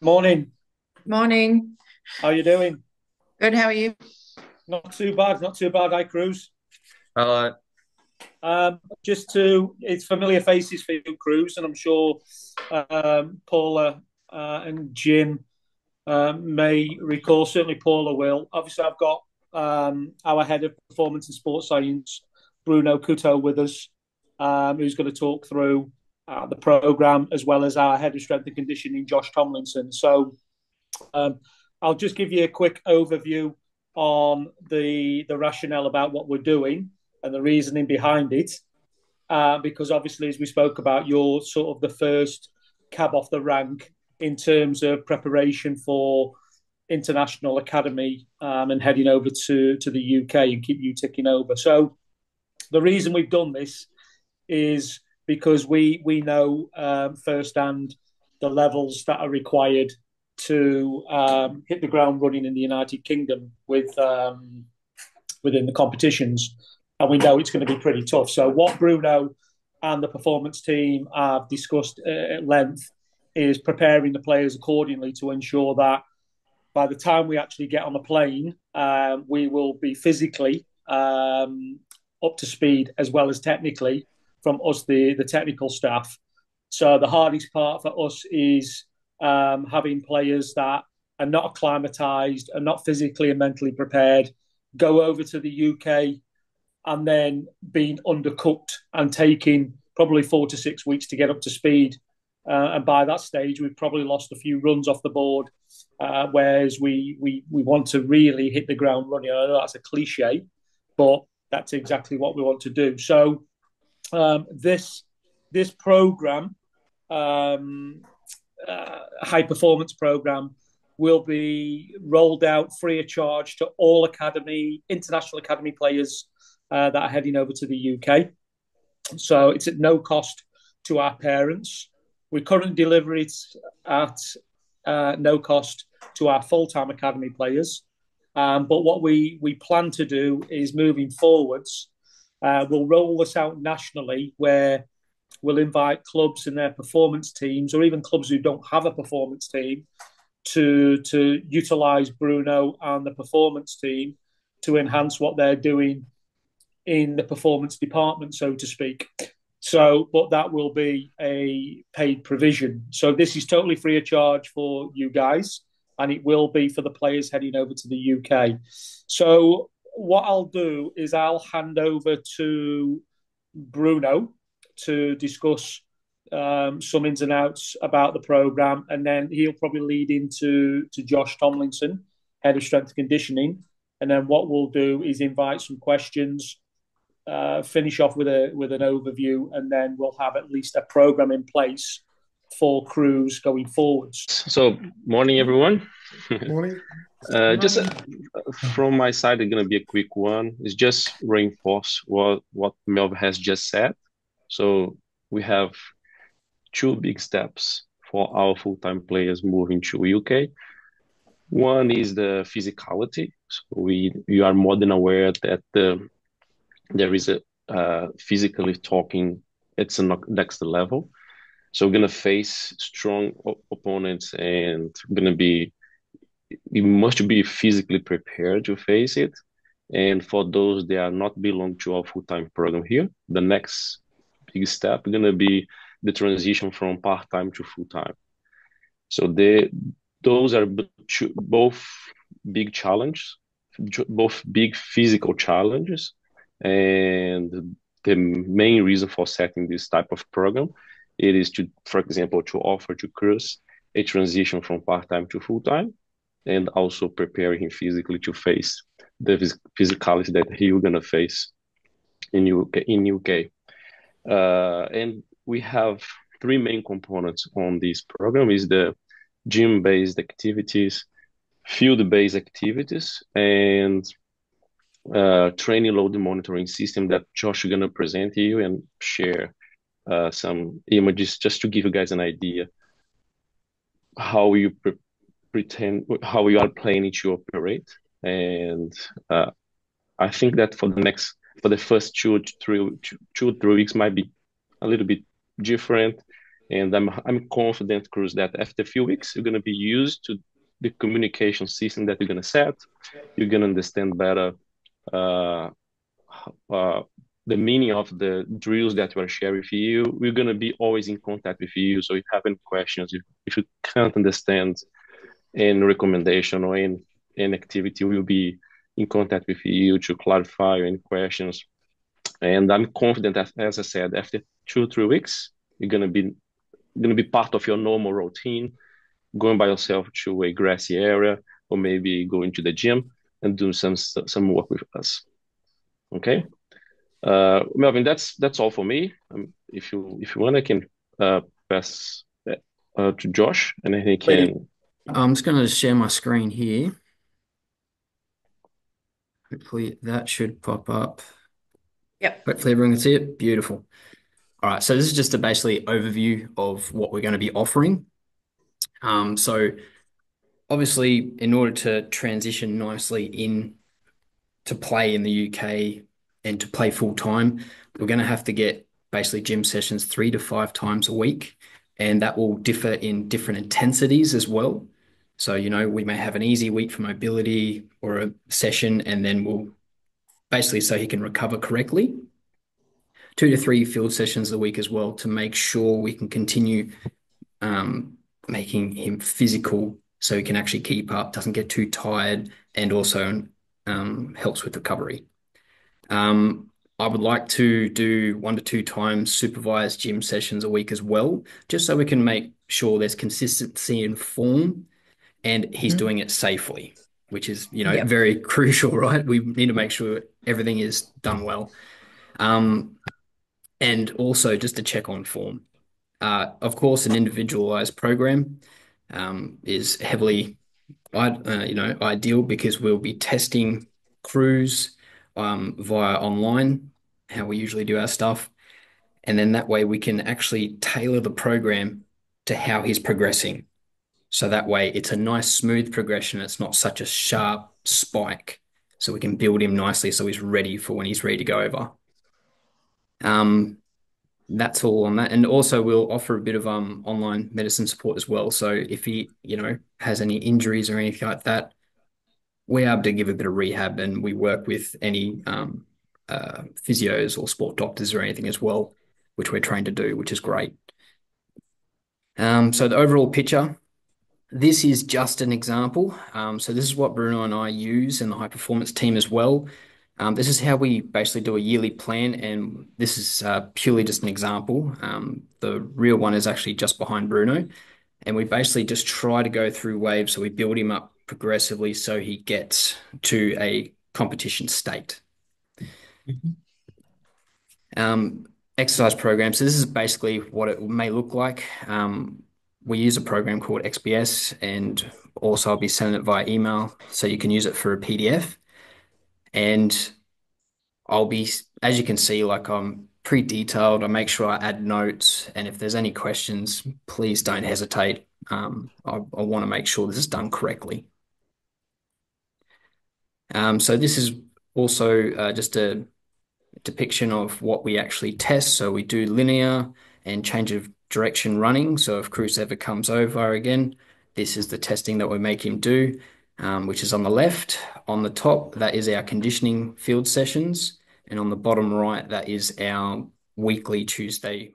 Morning. Morning. How you doing? Good, how are you? Not too bad. Not too bad. Hi, Cruz. Uh, It's familiar faces for you, Cruz, and I'm sure Paula and Jim may recall. Certainly, Paula will. Obviously, I've got our head of performance and sports science, Bruno Couto, with us, who's going to talk through the program, as well as our head of strength and conditioning, Josh Tomlinson. So, Um, I'll just give you a quick overview on the rationale about what we're doing and the reasoning behind it, because obviously, as we spoke about, you're sort of the first cab off the rank in terms of preparation for international academy and heading over to the UK and keep you ticking over. So the reason we've done this is because we know firsthand the levels that are required to hit the ground running in the United Kingdom within the competitions, and we know it's going to be pretty tough. So what Bruno and the performance team have discussed at length is preparing the players accordingly to ensure that by the time we actually get on the plane, we will be physically up to speed as well as technically from us, the technical staff. So the hardest part for us is having players that are not acclimatized, are not physically and mentally prepared, go over to the UK and then being undercooked and taking probably 4 to 6 weeks to get up to speed. And by that stage, we've probably lost a few runs off the board, whereas we want to really hit the ground running. I know that's a cliche, but that's exactly what we want to do. So this program, high performance program, will be rolled out free of charge to all international academy players that are heading over to the UK. So it's at no cost to our parents. We currently deliver it at no cost to our full-time academy players. But what we plan to do is moving forwards, we'll roll this out nationally where we'll invite clubs and their performance teams, or even clubs who don't have a performance team, to utilize Bruno and the performance team to enhance what they're doing in the performance department, so to speak. So, but that will be a paid provision. So this is totally free of charge for you guys, and it will be for the players heading over to the UK. So what I'll do is I'll hand over to Bruno to discuss some ins and outs about the program, and then he'll probably lead into Josh Tomlinson, head of strength and conditioning, and then what we'll do is invite some questions, finish off with an overview, and then we'll have at least a program in place for crews going forwards. so, morning, everyone. Morning. Just from my side, it's going to be a quick one. It's just reinforce what Melv has just said. So we have two big steps for our full-time players moving to UK. One is the physicality. So you are more than aware that there is a physically talking, it's a next level. So we're gonna face strong opponents, and you must be physically prepared to face it. And for those that are not belong to our full-time program here, the next big step is gonna be the transition from part-time to full-time. So those are both big challenges, both big physical challenges, and the main reason for setting this type of program, it is to, for example, to offer to Chris a transition from part-time to full-time, and also preparing him physically to face the physicality that he will gonna face in UK. And we have three main components on this program: is the gym-based activities, field-based activities, and training load monitoring system that Josh is gonna present to you and share some images just to give you guys an idea how you how you are planning to operate. And I think that for the first 2 to 3 weeks might be a little bit different. And I'm confident, Cruz, that after a few weeks, you're going to be used to the communication system that you're going to set. You're going to understand better uh, uh, the meaning of the drills that we're sharing with you. We're going to be always in contact with you. So if you have any questions, if you can't understand any recommendation or any activity, we'll be in contact with you to clarify any questions. And I'm confident that, as I said, after 2 or 3 weeks, you're going to be part of your normal routine, going by yourself to a grassy area, or maybe going to the gym and doing some work with us. Okay, Melvin, that's all for me. If you want, I can pass to Josh, and then he Please. can. I'm just going to share my screen here. Hopefully that should pop up. Yep. Hopefully everyone can see it. Beautiful. All right, so this is just a basically overview of what we're going to be offering. So obviously, in order to transition nicely in to play in the UK and to play full time, we're going to have to get basically gym sessions 3 to 5 times a week, and that will differ in different intensities as well. So, we may have an easy week for mobility or a session, and then we'll basically so he can recover correctly. 2 to 3 field sessions a week as well to make sure we can continue making him physical so he can actually keep up, doesn't get too tired, and also helps with recovery. I would like to do 1 to 2 times supervised gym sessions a week as well, just so we can make sure there's consistency in form and he's doing it safely, which is, Yep. very crucial, right? We need to make sure everything is done well. And also just to check on form. Of course, an individualized program is heavily, ideal because we'll be testing crews via online, how we usually do our stuff, and then that way we can actually tailor the program to how he's progressing. So that way it's a nice smooth progression. It's not such a sharp spike. So we can build him nicely so he's ready for when he's ready to go over. That's all on that. And also we'll offer a bit of online medicine support as well. So if he, has any injuries or anything like that, we're able to give a bit of rehab, and we work with any physios or sport doctors or anything as well, which we're trained to do, which is great. So the overall picture, this is just an example. So this is what Bruno and I use in the high performance team as well. This is how we basically do a yearly plan, and this is purely just an example. The real one is actually just behind Bruno, and we basically just try to go through waves, so we build him up progressively so he gets to a competition state. Exercise program. So this is basically what it may look like. We use a program called XPS, and also I'll be sending it via email, so you can use it for a PDF. And I'll be, as you can see, like I'm pretty detailed. I make sure I add notes, and if there's any questions, please don't hesitate. I want to make sure this is done correctly. So this is also just a depiction of what we actually test. So we do linear and change of direction running. So if Cruz ever comes over again, this is the testing that we make him do, which is on the left. On the top, that is our conditioning field sessions. And on the bottom right, that is our weekly Tuesday.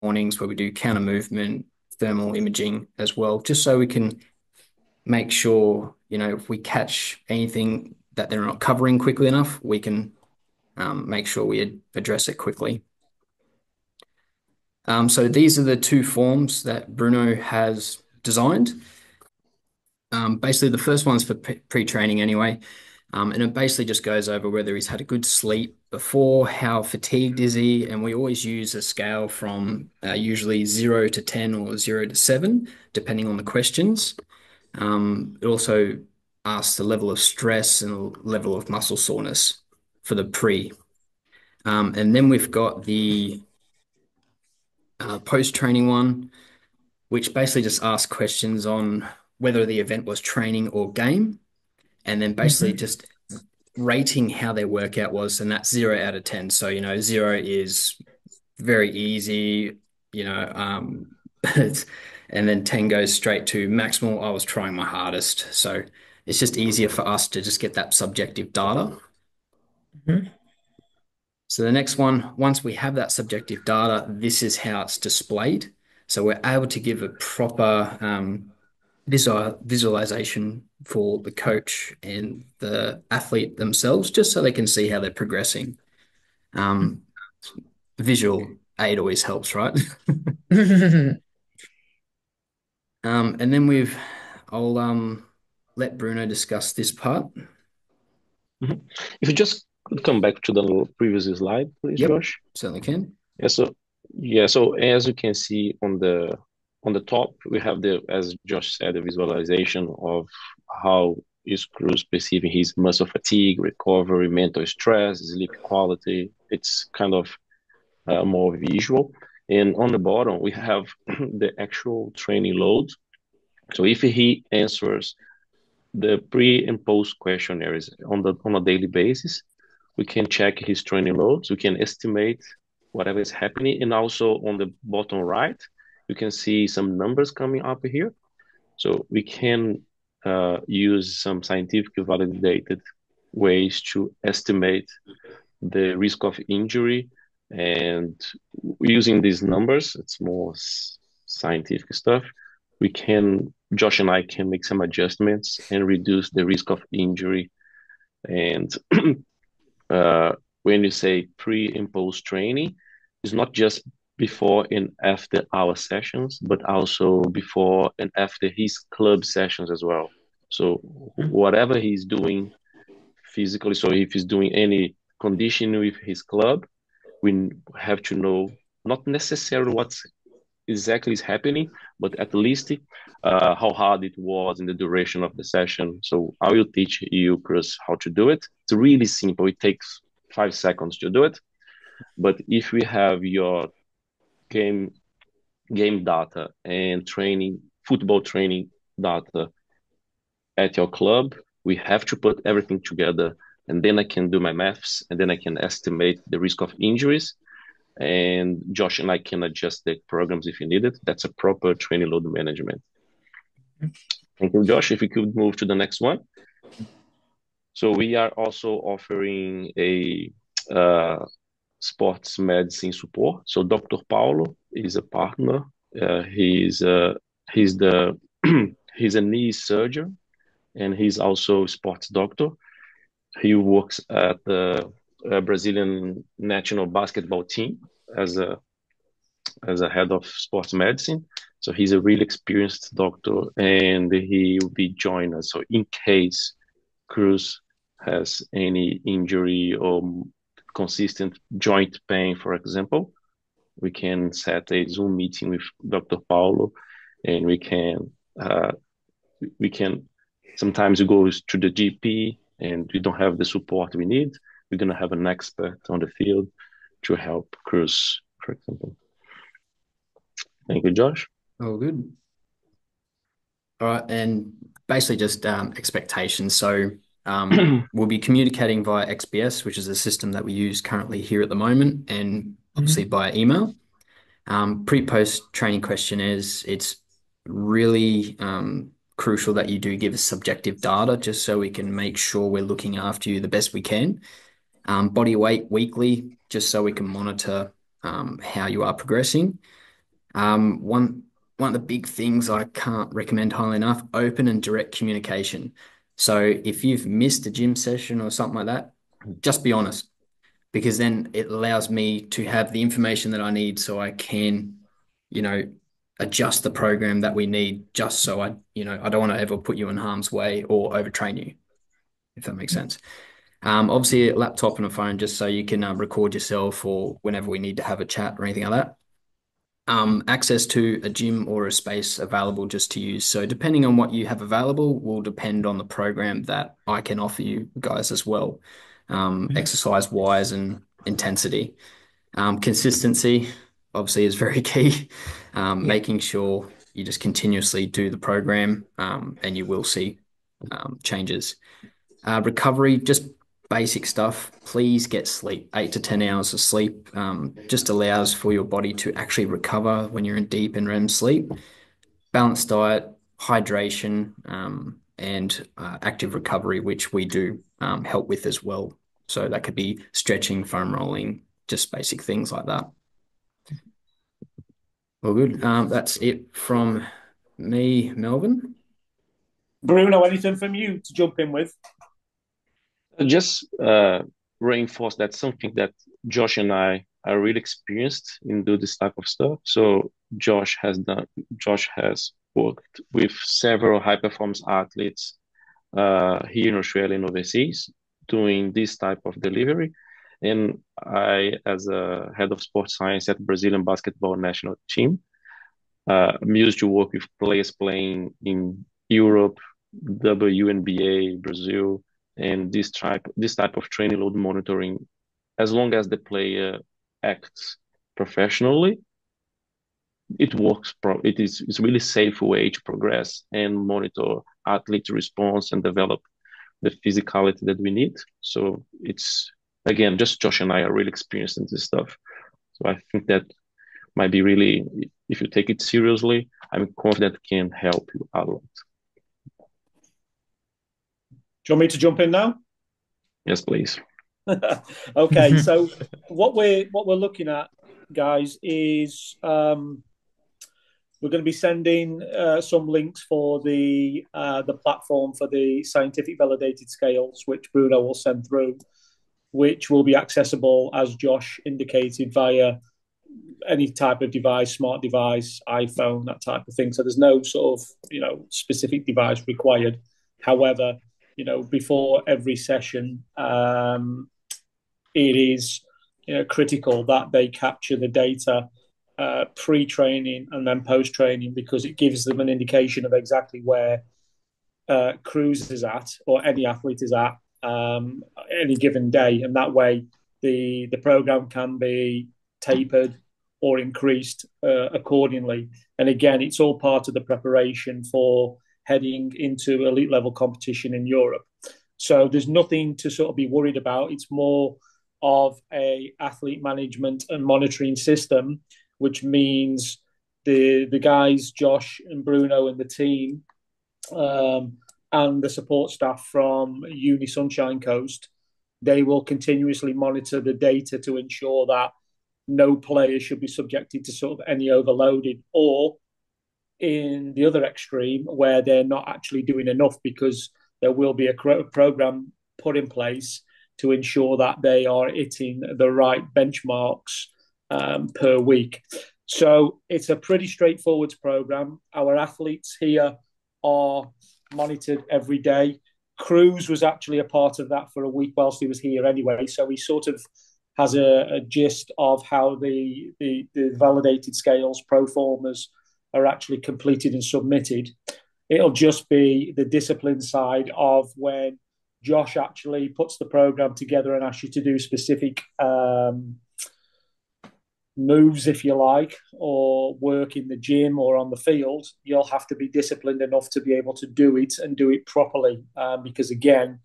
Mornings where we do counter movement, thermal imaging as well, just so we can make sure, if we catch anything that they're not covering quickly enough, we can make sure we address it quickly. So these are the two forms that Bruno has designed. Basically, the first one's for pre-training anyway, and it basically just goes over whether he's had a good sleep before, how fatigued is he, and we always use a scale from usually 0 to 10 or 0 to 7, depending on the questions. It also asks the level of stress and the level of muscle soreness for the pre. And then we've got the post-training one, which basically just asks questions on whether the event was training or game, and then basically just rating how their workout was, and that's 0 out of 10. So, 0 is very easy, and then 10 goes straight to maximal. I was trying my hardest. So it's just easier for us to just get that subjective data. So the next one, once we have that subjective data, this is how it's displayed. So we're able to give a proper visualization for the coach and the athlete themselves, just so they can see how they're progressing. Visual aid always helps, right? And then I'll let Bruno discuss this part. If you just could come back to the previous slide, please, Yep, Josh. certainly can. So as you can see on the top, we have as Josh said, the visualization of how is Cruz perceiving his muscle fatigue, recovery, mental stress, sleep quality. It's kind of more visual. And on the bottom, we have the actual training load. So if he answers the pre and post questionnaires on a daily basis, we can check his training loads. We can estimate whatever is happening. And also on the bottom right, you can see some numbers coming up here. So we can use some scientifically validated ways to estimate the risk of injury. And using these numbers, it's more scientific stuff. Josh and I can make some adjustments and reduce the risk of injury. And when you say pre and post training, it's not just before and after our sessions, but also before and after his club sessions as well. So whatever he's doing physically, so if he's doing any conditioning with his club, we have to know not necessarily what's exactly is happening, but at least how hard it was in the duration of the session. So I will teach you, Chris, how to do it. It's really simple. It takes 5 seconds to do it. But if we have your game data and football training data at your club, we have to put everything together, and then I can do my maths, and then I can estimate the risk of injuries, and Josh and I can adjust the programs if you need it. That's a proper training load management. Thank you, Josh. If we could move to the next one. So we are also offering a sports medicine support. So Dr. Paulo is a partner. He's a knee surgeon, and he's also a sports doctor. He works at the Brazilian national basketball team as a head of sports medicine. So he's a really experienced doctor, and he will be joining us. So in case Cruz has any injury or consistent joint pain, for example, we can set a Zoom meeting with Dr. Paulo, and we can sometimes we go to the GP and we don't have the support we need. We're going to have an expert on the field to help Cruz, for example. Thank you, Josh. Oh, good. All right, and basically just expectations. So we'll be communicating via XPS, which is a system that we use currently here at the moment, and obviously via email. Pre-post training questionnaires, it's really crucial that you do give us subjective data just so we can make sure we're looking after you the best we can. Body weight weekly, just so we can monitor how you are progressing. One of the big things I can't recommend highly enough, open and direct communication. So if you've missed a gym session or something like that, just be honest. because then it allows me to have the information that I need so I can, adjust the program that we need just so I don't want to ever put you in harm's way or overtrain you, if that makes sense. Obviously a laptop and a phone just so you can record yourself or whenever we need to have a chat or anything like that. Access to a gym or a space available just to use. So depending on what you have available will depend on the program that I can offer you guys as well, exercise wise and intensity. Consistency obviously is very key. Making sure you just continuously do the program, and you will see changes. Recovery, just basic stuff. Please get sleep. 8 to 10 hours of sleep just allows for your body to actually recover when you're in deep and REM sleep. Balanced diet, hydration, and active recovery, which we do help with as well. So that could be stretching, foam rolling, just basic things like that. Well, good. That's it from me, Melvin. Bruno, anything from you to jump in with? Just reinforce that something that Josh and I are really experienced in do this type of stuff. So Josh has worked with several high performance athletes here in Australia and overseas doing this type of delivery. And I, as a head of sports science at Brazilian basketball national team, I'm used to work with players playing in Europe, WNBA, Brazil, and this type of training load monitoring. As long as the player acts professionally, it works. It's really safe way to progress and monitor athlete response and develop the physicality that we need. So it's again, just Josh and I are really experienced in this stuff. So I think that might be really, if you take it seriously, I'm confident it can help you a lot. Do you want me to jump in now? Yes, please. Okay, so what we're looking at, guys, is we're going to be sending some links for the platform for the scientific validated scales, which Bruno will send through, which will be accessible, as Josh indicated, via any type of device, smart device, iPhone, that type of thing. So there's no sort of specific device required. However, before every session, it is critical that they capture the data pre-training and then post-training, because it gives them an indication of exactly where Cruz is at, or any athlete is at any given day, and that way the program can be tapered or increased accordingly. And again, it's all part of the preparation for heading into elite level competition in Europe. So there's nothing to sort of be worried about. It's more of a athlete management and monitoring system, which means the guys, Josh and Bruno and the team, and the support staff from Uni Sunshine Coast, they will continuously monitor the data to ensure that no player should be subjected to sort of any overloading, or in the other extreme where they're not actually doing enough, because there will be a program put in place to ensure that they are hitting the right benchmarks per week. So it's a pretty straightforward program. Our athletes here are monitored every day. Cruz was actually a part of that for a week whilst he was here anyway, so he sort of has a gist of how the validated scales pro formers are actually completed and submitted. It'll just be the discipline side of when Josh actually puts the program together and asks you to do specific moves, if you like, or work in the gym or on the field. You'll have to be disciplined enough to be able to do it and do it properly, because again,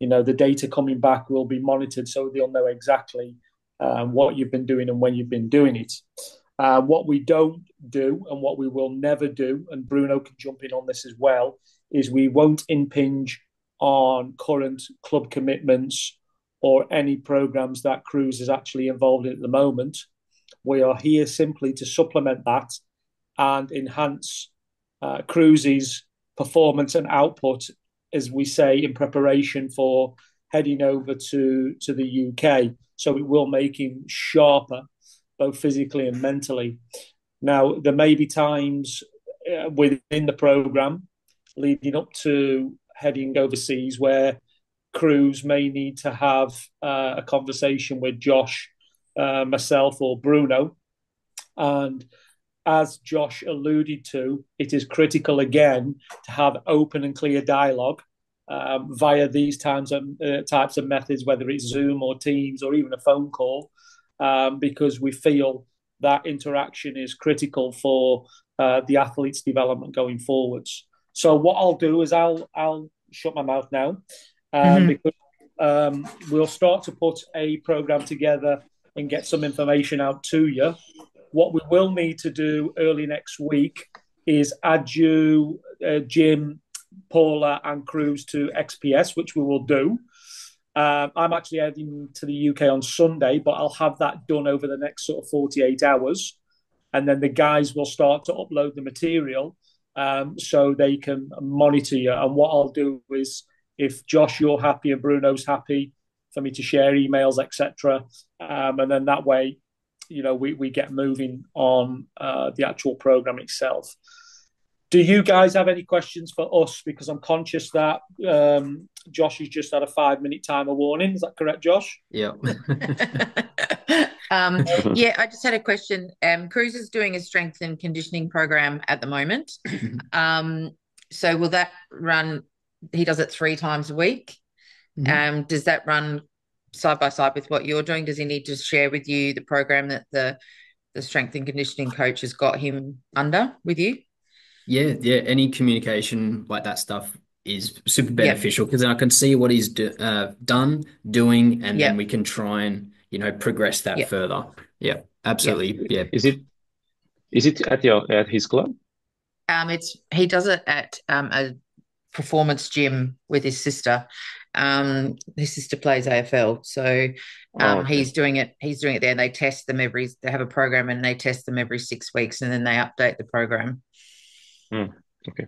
the data coming back will be monitored, so they'll know exactly what you've been doing and when you've been doing it. What we don't do and what we will never do, and Bruno can jump in on this as well, is we won't impinge on current club commitments or any programs that Cruz is actually involved in at the moment. We are here simply to supplement that and enhance Cruz's performance and output, as we say, in preparation for heading over to the UK. so it will make him sharper, both physically and mentally. Now, there may be times within the program leading up to heading overseas where crews may need to have a conversation with Josh, myself, or Bruno. And as Josh alluded to, it is critical again to have open and clear dialogue via these types of methods, whether it's Zoom or Teams or even a phone call, because we feel that interaction is critical for the athlete's development going forwards. So what I'll do is I'll shut my mouth now, because we'll start to put a program together and get some information out to you. What we will need to do early next week is add you, Jim, Paula, and Cruz to XPS, which we will do. I'm actually heading to the UK on Sunday, but I'll have that done over the next sort of 48 hours. And then the guys will start to upload the material so they can monitor you. And what I'll do is, if Josh, you're happy and Bruno's happy, for me to share emails, etc. And then that way, we get moving on the actual program itself. Do you guys have any questions for us? Because I'm conscious that Josh has just had a 5-minute timer warning. Is that correct, Josh? Yeah. Yeah, I just had a question. Cruz is doing a strength and conditioning program at the moment. So will that run, he does it 3 times a week. Does that run side by side with what you're doing? Does he need to share with you the program that the strength and conditioning coach has got him under with you? Yeah. Any communication like that stuff is super beneficial, because then I can see what he's done, doing, and then we can try and progress that further. Yeah, absolutely. Yeah. Is it at his club? He does it at a performance gym with his sister. His sister plays AFL, so he's doing it there, and they test them they have a program and they test them every 6 weeks, and then they update the program. Okay.